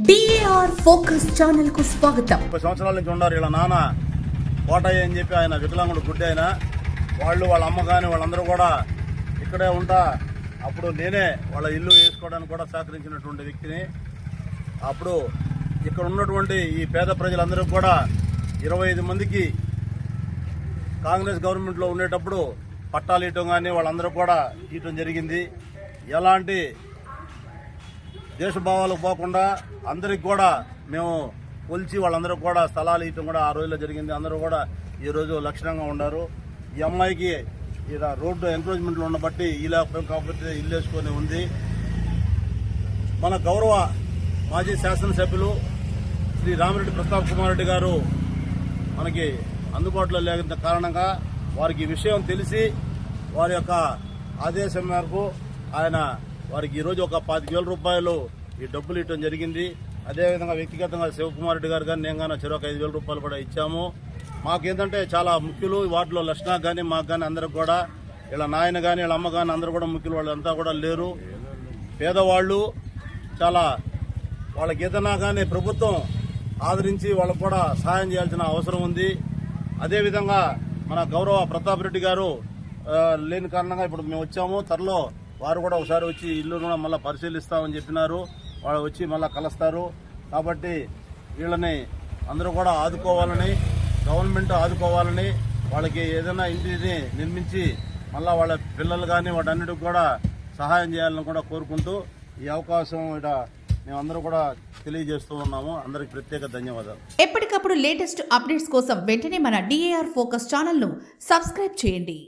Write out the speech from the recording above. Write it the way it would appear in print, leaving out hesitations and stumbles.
DAR focus channel కు స్వాగతం. 30 సంవత్సరాల నుంచి ఉన్నారు. ఇలా నాన్న కోటయ్య అని చెప్పి ఆయన వికలాంగుడు గుడ్డి ఆయన వాళ్ళ అమ్మ కానీ వాళ్ళందరూ కూడా ఇక్కడే ఉంటా. అప్పుడు నేనే వాళ్ళ ఇల్లు వేసుకోవడానికి కూడా సహకరించినటువంటి వ్యక్తిని. అప్పుడు ఇక్కడ ఉన్నటువంటి ఈ పేద ప్రజలందరూ కూడా 25 మందికి కాంగ్రెస్ గవర్నమెంట్లో ఉండేటప్పుడు పట్టాలు ఇవ్వటం కానీ వాళ్ళందరూ కూడా ఇవ్వటం జరిగింది. ఎలాంటి దేశభావాలకు పోకుండా అందరికి కూడా మేము కొలిచి వాళ్ళందరూ కూడా స్థలాలు ఇవ్వటం కూడా ఆ రోజుల్లో జరిగింది. అందరూ కూడా ఈరోజు లక్షణంగా ఉన్నారు. ఈ అమ్మాయికి ఇలా రోడ్డు ఎంక్రోచ్మెంట్లు ఉండబట్టి ఇలా కాకపోతే ఇల్లు వేసుకొని ఉంది. మన గౌరవ మాజీ శాసనసభ్యులు శ్రీ రామిరెడ్డి ప్రతాప్ కుమార్ రెడ్డి గారు మనకి అందుబాటులో లేని కారణంగా వారికి ఈ విషయం తెలిసి వారి యొక్క ఆదేశం మేరకు ఆయన వారికి ఈరోజు ఒక 25,000 రూపాయలు ఈ డబ్బులు ఇవ్వడం జరిగింది. అదేవిధంగా వ్యక్తిగతంగా శివకుమార్ రెడ్డి గారు కానీ నేను కానీ చెరొక 5,000 రూపాయలు కూడా ఇచ్చాము. మాకేంటంటే చాలా ముఖ్యులు వాటిలో లక్ష్మణ్ కానీ మాకు కానీ అందరికి కూడా వీళ్ళ నాయన కానీ వీళ్ళ అమ్మ కానీ అందరూ కూడా ముఖ్యులు, వాళ్ళంతా కూడా లేరు. పేదవాళ్ళు చాలా వాళ్ళకి ఏదైనా కానీ ప్రభుత్వం ఆదరించి వాళ్ళకు కూడా సహాయం చేయాల్సిన అవసరం ఉంది. అదేవిధంగా మన గౌరవ ప్రతాప్ రెడ్డి గారు లేని కారణంగా ఇప్పుడు మేము వచ్చాము. త్వరలో వారు కూడా ఒకసారి వచ్చి ఇల్లు కూడా మళ్ళీ పరిశీలిస్తామని చెప్పినారు. వాళ్ళు వచ్చి మళ్ళీ కలుస్తారు. కాబట్టి వీళ్ళని అందరూ కూడా ఆదుకోవాలని, గవర్నమెంట్ ఆదుకోవాలని, వాళ్ళకి ఏదైనా ఇంటిని నిర్మించి మళ్ళీ వాళ్ళ పిల్లలు కానీ వాటన్నిటికి కూడా సహాయం చేయాలని కూడా కోరుకుంటూ ఈ అవకాశం ఇక్కడ మేమందరూ కూడా తెలియజేస్తూ ఉన్నాము. అందరికి ప్రత్యేక ధన్యవాదాలు. ఎప్పటికప్పుడు లేటెస్ట్ అప్డేట్స్ కోసం వెంటనే మన DAR ఫోకస్ ఛానల్ ను సబ్స్క్రైబ్ చేయండి.